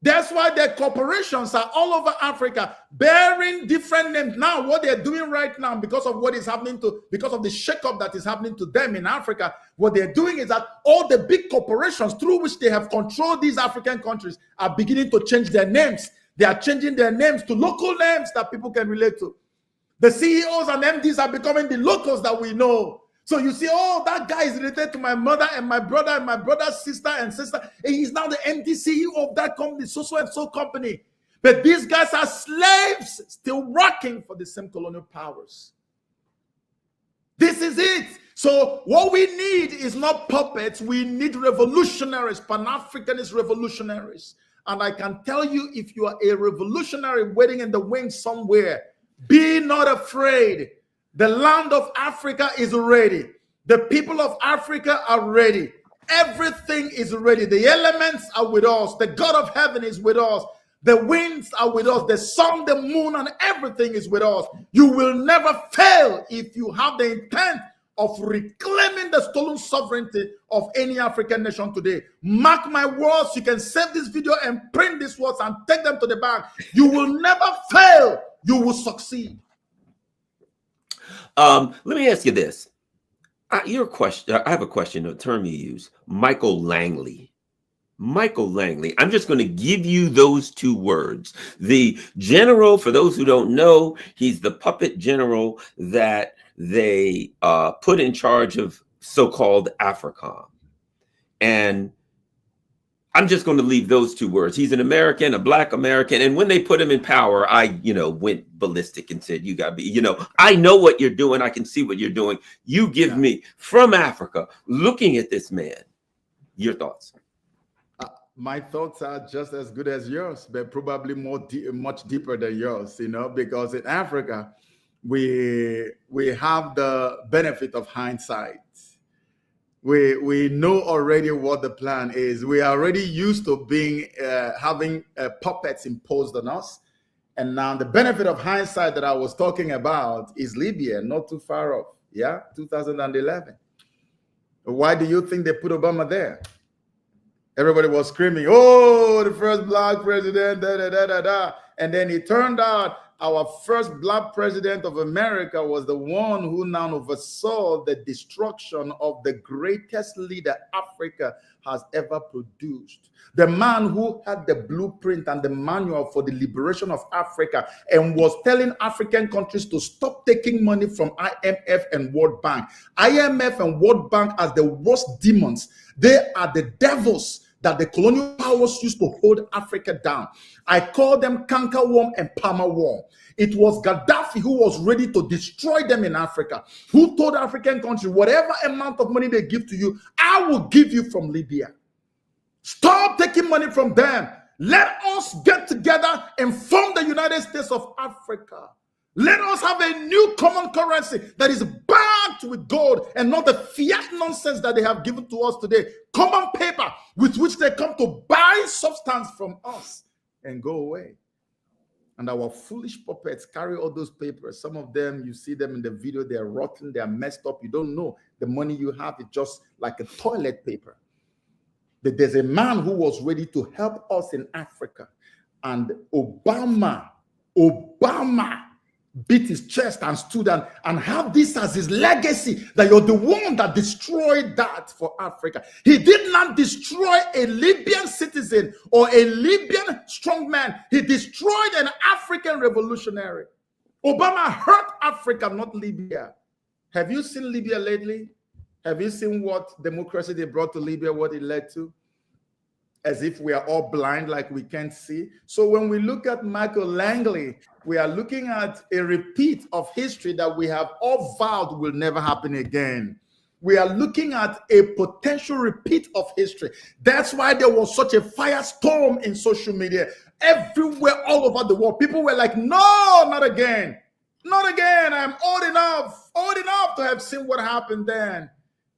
That's why their corporations are all over Africa, bearing different names. Now, what they're doing right now, because of what is happening because of the shakeup that is happening to them in Africa, what they're doing is that all the big corporations through which they have controlled these African countries are beginning to change their names. They are changing their names to local names that people can relate to. The CEOs and MDs are becoming the locals that we know. So you see, oh, that guy is related to my mother and my brother and my brother's sister and sister. And he's now the MD CEO of that company, so and so company. But these guys are slaves still working for the same colonial powers. This is it. So what we need is not puppets. We need revolutionaries, Pan-Africanist revolutionaries. And I can tell you, if you are a revolutionary waiting in the wings somewhere, be not afraid. The land of Africa is ready. The people of Africa are ready. Everything is ready. The elements are with us. The God of heaven is with us. The winds are with us. The sun, the moon, and everything is with us. You will never fail if you have the intent of reclaiming the stolen sovereignty of any African nation today. Mark my words. You can save this video and print these words and take them to the bank. You will never fail. You will succeed. Let me ask you this. Your question. I have a question. A term you use, Michael Langley. Michael Langley. I'm just going to give you those two words. The general, for those who don't know, he's the puppet general that they put in charge of so-called AFRICOM. And I'm just going to leave those two words. He's an American, a Black American. And when they put him in power, I, went ballistic and said, you got to be, I know what you're doing. I can see what you're doing. You give me, from Africa, looking at this man, your thoughts. My thoughts are just as good as yours, but probably much deeper than yours, because in Africa, we have the benefit of hindsight. We know already what the plan is. We are already used to being having puppets imposed on us. And now the benefit of hindsight that I was talking about is Libya, not too far off. Yeah, 2011. Why do you think they put Obama there? Everybody was screaming, oh, the first Black president, da, da, da, da, da. And then it turned out our first Black president of America was the one who now oversaw the destruction of the greatest leader Africa has ever produced. The man who had the blueprint and the manual for the liberation of Africa and was telling African countries to stop taking money from IMF and World Bank. IMF and World Bank as the worst demons. They are the devils that the colonial powers used to hold Africa down. I call them cankerworm and palmer worm. It was Gaddafi who was ready to destroy them in Africa, who told African countries, whatever amount of money they give to you, I will give you from Libya. Stop taking money from them. Let us get together and form the United States of Africa. Let us have a new common currency that is backed with gold and not the fiat nonsense that they have given to us today. Common paper with which they come to buy substance from us and go away. And our foolish puppets carry all those papers. Some of them, you see them in the video, they're rotten, they're messed up. You don't know the money you have is just like a toilet paper. But there's a man who was ready to help us in Africa. And Obama beat his chest and stood and have this as his legacy, that you're the one that destroyed that for Africa. He did not destroy a Libyan citizen or a Libyan strongman. He destroyed an African revolutionary. Obama hurt Africa, not Libya. Have you seen Libya lately? Have you seen what democracy they brought to Libya, what it led to? As if we are all blind, like we can't see. So when we look at Michael Langley, we are looking at a repeat of history that we have all vowed will never happen again. We are looking at a potential repeat of history. That's why there was such a firestorm in social media. Everywhere, all over the world, people were like, no, not again. Not again. I'm old enough to have seen what happened then.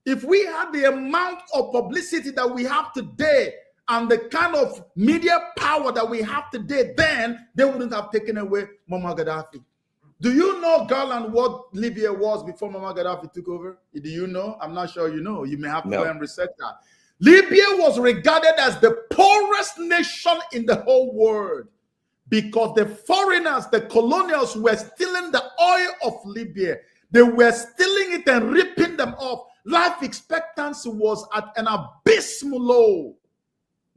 If we had the amount of publicity that we have today, and the kind of media power that we have today, then they wouldn't have taken away Muammar Gaddafi. Do you know, Garland, what Libya was before Muammar Gaddafi took over? Do you know? I'm not sure you know. You may have to go and research that. Libya was regarded as the poorest nation in the whole world because the foreigners, the colonials, were stealing the oil of Libya. They were stealing it and ripping them off. Life expectancy was at an abysmal low.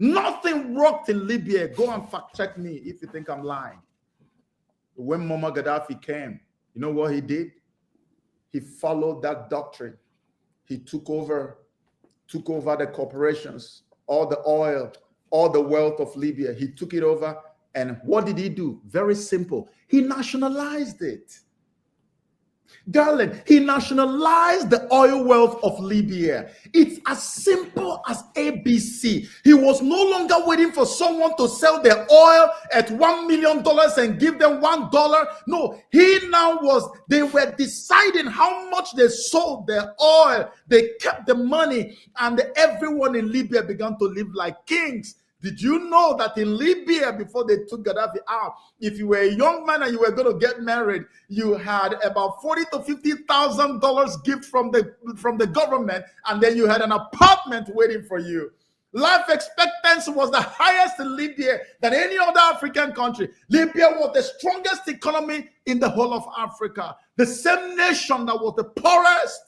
Nothing worked in Libya. Go and fact check me if you think I'm lying. When Muammar Gaddafi came, you know what he did? He followed that doctrine. he took over the corporations, all the oil, all the wealth of Libya. He took it over. And what did he do? Very simple. He nationalized it. Darling, he nationalized the oil wealth of Libya. It's as simple as ABC. He was no longer waiting for someone to sell their oil at $1 million and give them $1. No, they were deciding how much they sold their oil. They kept the money, and everyone in Libya began to live like kings. Did you know that in Libya, before they took Gaddafi out, if you were a young man and you were going to get married, you had about $40,000 to $50,000 gift from the government, and then you had an apartment waiting for you. Life expectancy was the highest in Libya than any other African country. Libya was the strongest economy in the whole of Africa. The same nation that was the poorest,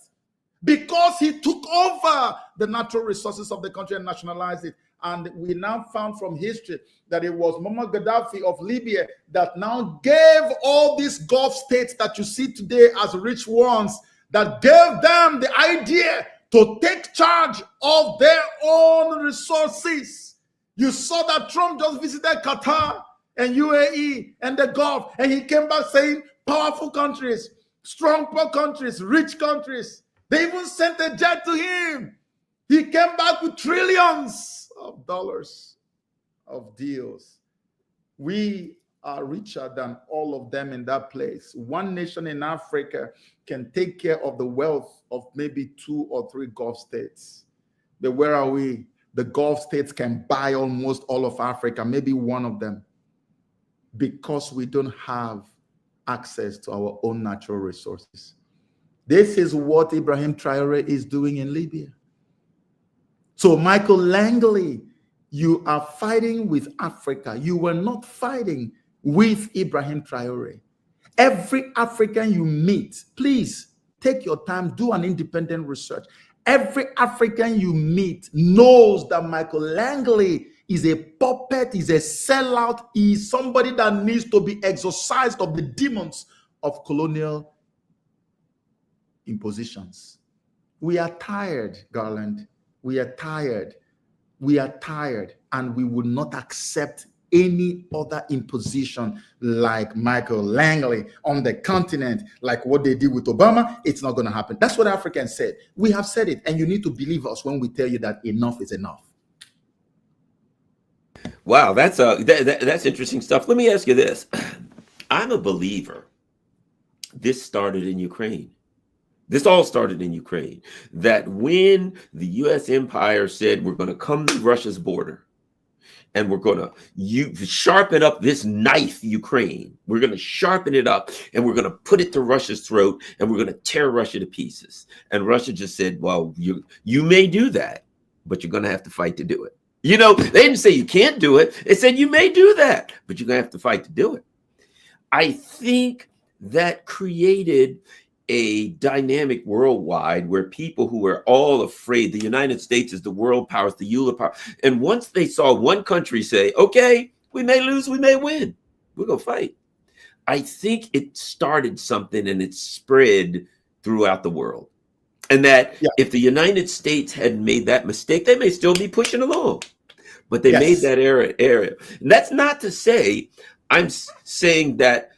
because he took over the natural resources of the country and nationalized it. And we now found from history that it was Muammar Gaddafi of Libya that now gave all these Gulf states that you see today as rich ones, that gave them the idea to take charge of their own resources. You saw that Trump just visited Qatar and UAE and the Gulf, and he came back saying powerful countries, strong poor countries, rich countries. They even sent a jet to him. He came back with trillions of dollars of deals. We are richer than all of them in that place. One nation in Africa can take care of the wealth of maybe 2 or 3 Gulf states. But where are we? The Gulf states can buy almost all of Africa, maybe one of them, because we don't have access to our own natural resources. This is what Ibrahim Traore is doing in Libya. So, Michael Langley, you are fighting with Africa. You were not fighting with Ibrahim Traore. Every African you meet, please take your time, do an independent research. Every African you meet knows that Michael Langley is a puppet, is a sellout, he is somebody that needs to be exorcised of the demons of colonial impositions. We are tired, Garland. We are tired. We are tired, and we would not accept any other imposition like Michael Langley on the continent, like what they did with Obama. It's not going to happen. That's what Africans said. We have said it, and you need to believe us when we tell you that enough is enough. Wow, that's interesting stuff. Let me ask you this. I'm a believer. This started in Ukraine. This all started in Ukraine. That when the U.S. empire said, we're going to come to Russia's border and we're going to sharpen up this knife, Ukraine. We're going to sharpen it up and we're going to put it to Russia's throat and we're going to tear Russia to pieces. And Russia just said, well, you may do that, but you're going to have to fight to do it. You know, they didn't say you can't do it. They said you may do that, but you're going to have to fight to do it. I think that created a dynamic worldwide where people who were all afraid, the United States is the world power, it's the Eula power. And once they saw one country say, okay, we may lose, we may win, we're going to fight. I think it started something and it spread throughout the world. And that if the United States had made that mistake, they may still be pushing along. But they made that area. And that's not to say, I'm saying that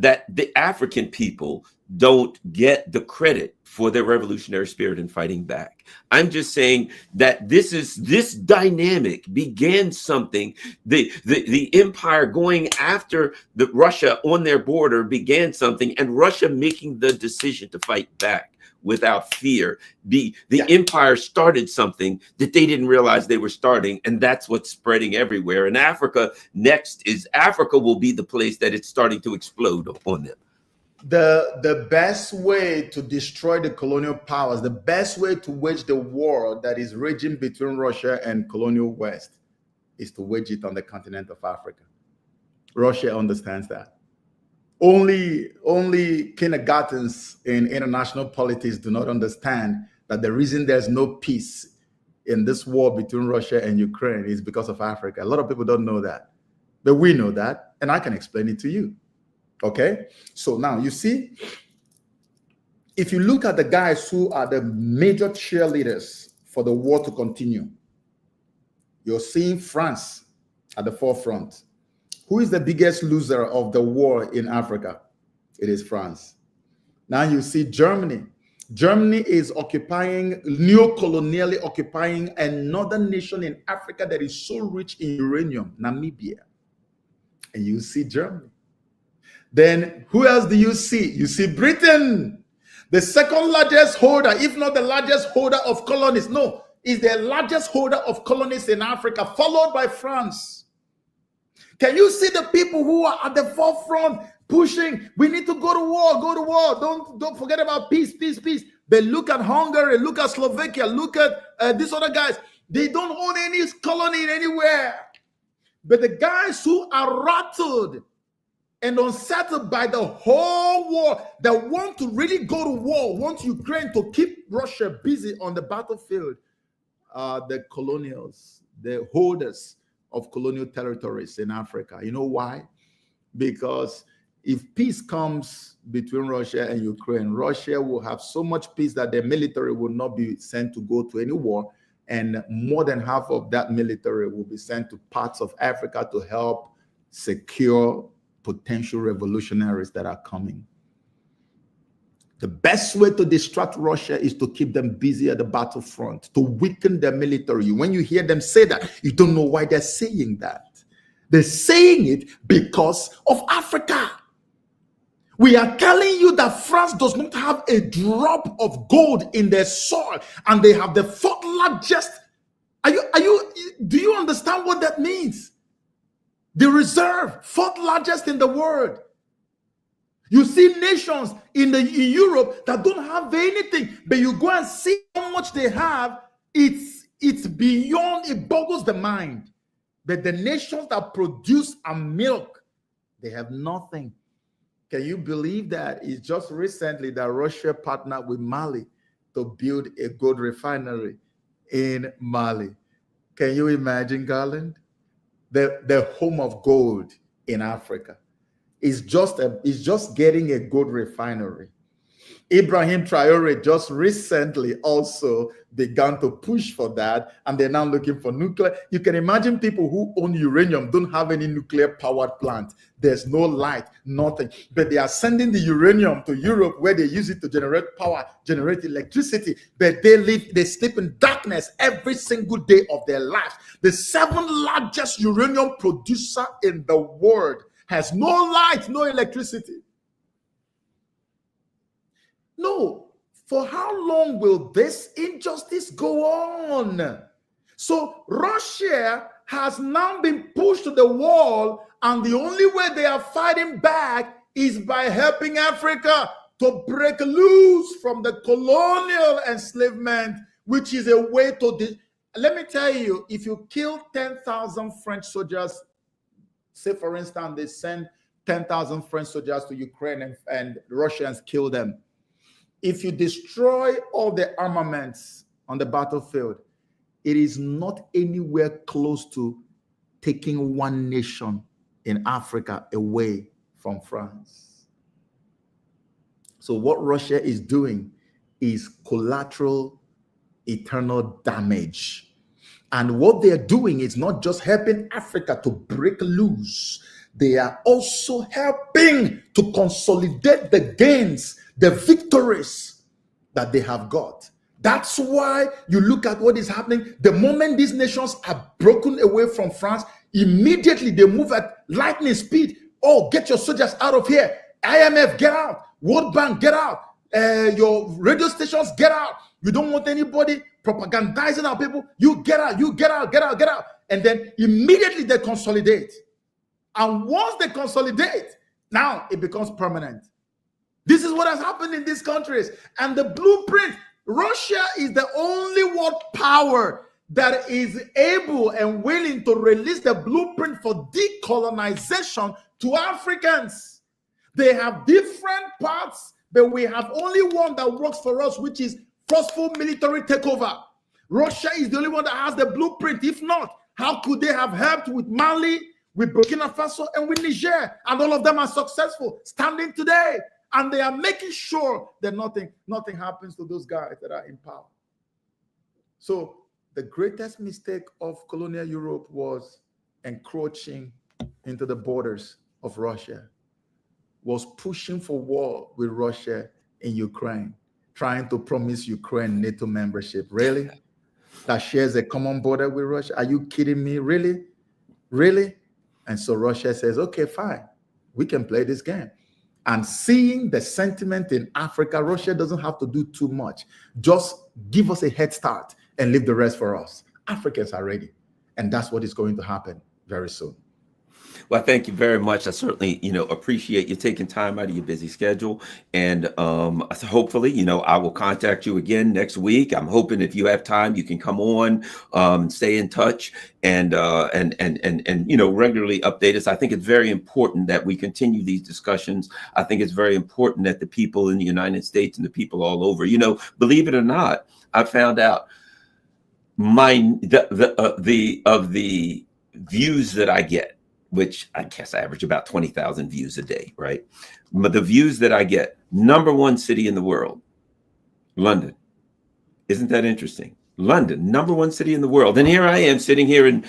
the African people don't get the credit for their revolutionary spirit in fighting back. I'm just saying that this dynamic began something. The empire going after the Russia on their border began something, and Russia making the decision to fight back without fear. The empire started something that they didn't realize they were starting, and that's what's spreading everywhere. And Africa Africa will be the place that it's starting to explode on them. The best way to destroy the colonial powers, the best way to wage the war that is raging between Russia and colonial West is to wage it on the continent of Africa. Russia understands that. Only kindergartens in international politics do not understand that the reason there's no peace in this war between Russia and Ukraine is because of Africa. A lot of people don't know that, but we know that, and I can explain it to you. Okay? So now you see, if you look at the guys who are the major cheerleaders for the war to continue, you're seeing France at the forefront. Who is the biggest loser of the war in Africa? It is France. Now you see Germany. Germany is occupying, neo-colonially occupying another nation in Africa that is so rich in uranium, Namibia. And you see Germany. Then who else do you see? You see Britain, the second largest holder, if not the largest holder of colonies. No, is the largest holder of colonies in Africa, followed by France. Can you see the people who are at the forefront pushing? We need to go to war, go to war. Don't forget about peace, peace, peace. They look at Hungary, look at Slovakia, look at these other guys. They don't own any colony anywhere. But the guys who are rattled and unsettled by the whole war, that want to really go to war, want Ukraine to keep Russia busy on the battlefield, the colonials, the holders of colonial territories in Africa. You know why? Because if peace comes between Russia and Ukraine, Russia will have so much peace that their military will not be sent to go to any war, and more than half of that military will be sent to parts of Africa to help secure potential revolutionaries that are coming. The best way to distract Russia is to keep them busy at the battlefront, to weaken their military. When you hear them say that, you don't know why they're saying that. They're saying it because of Africa. We are telling you that France does not have a drop of gold in their soil, and they have the fourth largest. Do you understand what that means? The reserve, fourth largest in the world. You see nations in Europe that don't have anything, but you go and see how much they have. It's beyond, it boggles the mind. But the nations that produce and milk, they have nothing. Can you believe that? It's just recently that Russia partnered with Mali to build a gold refinery in Mali. Can you imagine, Garland? The home of gold in Africa is just getting a gold refinery. Ibrahim Traore just recently also began to push for that, and they're now looking for nuclear. You can imagine people who own uranium don't have any nuclear powered plant. There's no light, nothing. But they are sending the uranium to Europe where they use it to generate power, generate electricity. But they sleep in darkness every single day of their lives. The seventh largest uranium producer in the world has no light, no electricity. No, for how long will this injustice go on? So Russia has now been pushed to the wall, and the only way they are fighting back is by helping Africa to break loose from the colonial enslavement, which is a way to... Let me tell you, if you kill 10,000 French soldiers, say for instance, they send 10,000 French soldiers to Ukraine and Russians kill them. If you destroy all the armaments on the battlefield, it is not anywhere close to taking one nation in Africa away from France. So what Russia is doing is collateral, eternal damage. And what they're doing is not just helping Africa to break loose, they are also helping to consolidate the gains, the victories that they have got. That's why you look at what is happening. The moment these nations are broken away from France, immediately they move at lightning speed. Oh, get your soldiers out of here. IMF, get out. World Bank, get out. Your radio stations, get out. You don't want anybody propagandizing our people. You get out, you get out, get out, get out. And then immediately they consolidate. And once they consolidate, now it becomes permanent. This is what has happened in these countries. And the blueprint, Russia is the only world power that is able and willing to release the blueprint for decolonization to Africans. They have different parts, but we have only one that works for us, which is forceful military takeover. Russia is the only one that has the blueprint. If not, how could they have helped with Mali, with Burkina Faso, and with Niger? And all of them are successful, standing today. And they are making sure that nothing happens to those guys that are in power. So the greatest mistake of colonial Europe was encroaching into the borders of Russia, was pushing for war with Russia in Ukraine, trying to promise Ukraine NATO membership. Really? That shares a common border with Russia? Are you kidding me? Really? Really? And so Russia says, okay, fine, we can play this game. And seeing the sentiment in Africa, Russia doesn't have to do too much. Just give us a head start and leave the rest for us. Africans are ready. And that's what is going to happen very soon. Well, thank you very much. I certainly, appreciate you taking time out of your busy schedule. And hopefully, I will contact you again next week. I'm hoping if you have time, you can come on, stay in touch and regularly update us. I think it's very important that we continue these discussions. I think it's very important that the people in the United States and the people all over, believe it or not, I found out the views that I get, which I guess I average about 20,000 views a day, right? But the views that I get, #1 city in the world, London. Isn't that interesting? London, #1 city in the world. And here I am sitting here and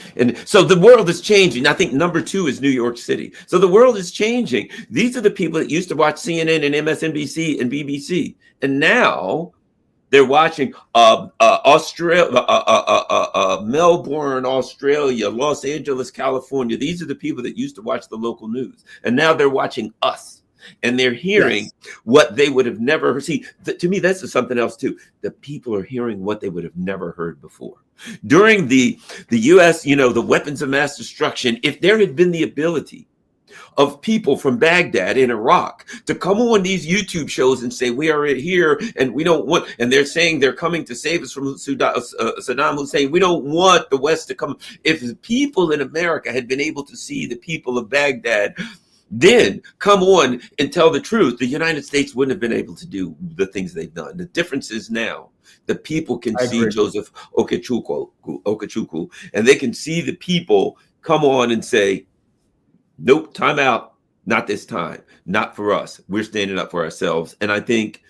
so the world is changing. I think #2 is New York City. So the world is changing. These are the people that used to watch CNN and MSNBC and BBC. And now they're watching Melbourne, Australia, Los Angeles, California. These are the people that used to watch the local news. And now they're watching us. And they're hearing what they would have never heard. See, to me, that's something else, too. The people are hearing what they would have never heard before. During the U.S., the weapons of mass destruction, if there had been the ability of people from Baghdad in Iraq to come on these YouTube shows and say, we are here and we don't want, and they're saying they're coming to save us from Saddam Hussein. We don't want the West to come. If the people in America had been able to see the people of Baghdad then come on and tell the truth, the United States wouldn't have been able to do the things they've done. The difference is now the people can see Joseph Okechukwu, and they can see the people come on and say, nope, time out. Not this time. Not for us. We're standing up for ourselves. And I think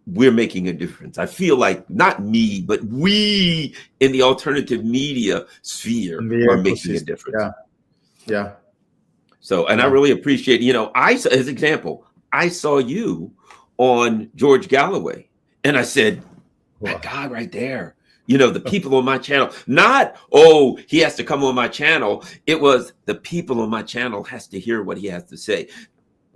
we're making a difference. I feel like not me, but we in the alternative media sphere are making a difference. Yeah. So, and I really appreciate, as example, I saw you on George Galloway and I said, that guy right there. The people on my channel, not, oh, he has to come on my channel. It was the people on my channel has to hear what he has to say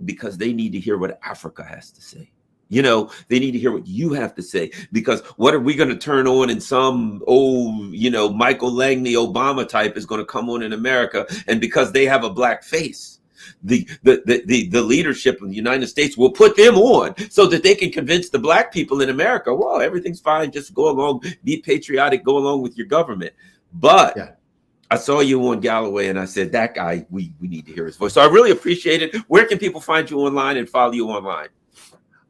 because they need to hear what Africa has to say. They need to hear what you have to say, because what are we going to turn on and some Michael Langley Obama type is going to come on in America. And because they have a black face, the leadership of the United States will put them on so that they can convince the black people in America, well, everything's fine. Just go along, be patriotic, go along with your government. But I saw you on Galloway and I said, that guy, we need to hear his voice. So I really appreciate it. Where can people find you online and follow you online?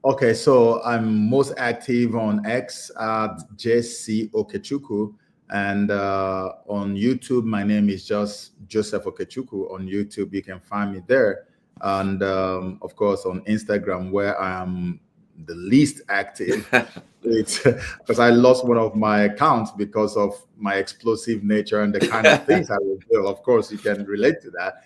Okay, so I'm most active on X at JC Okechukwu, and on YouTube, my name is just Joseph Okechukwu. On YouTube, you can find me there, and of course on Instagram, where I am the least active. It's because I lost one of my accounts because of my explosive nature and the kind of things I will do. Of course, you can relate to that.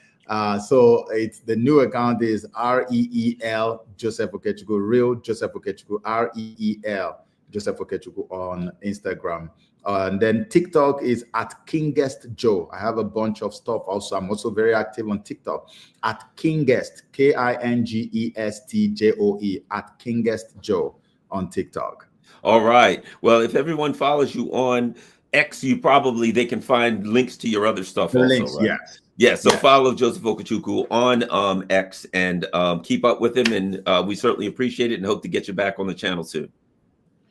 So it's the new account is REEL Joseph Okechukwu, real Joseph Okechukwu, REEL Joseph Okechukwu on Instagram. And then TikTok is at kingestjoe. I have a bunch of stuff also. I'm also very active on TikTok at kingest, KINGESTJOE, at kingestjoe on TikTok. All right. Well, if everyone follows you on X, they can find links to your other stuff the also, links, right? Yes. Yeah, so follow Joseph Okechukwu on X and keep up with him. And we certainly appreciate it and hope to get you back on the channel soon.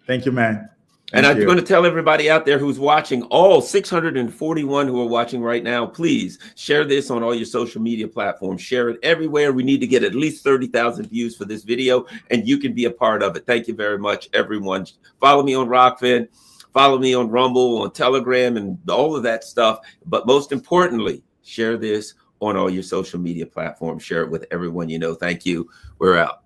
Thank you, man. And I'm going to tell everybody out there who's watching, all 641 who are watching right now, please share this on all your social media platforms. Share it everywhere. We need to get at least 30,000 views for this video, and you can be a part of it. Thank you very much, everyone. Follow me on Rockfin. Follow me on Rumble, on Telegram, and all of that stuff. But most importantly, share this on all your social media platforms. Share it with everyone you know. Thank you. We're out.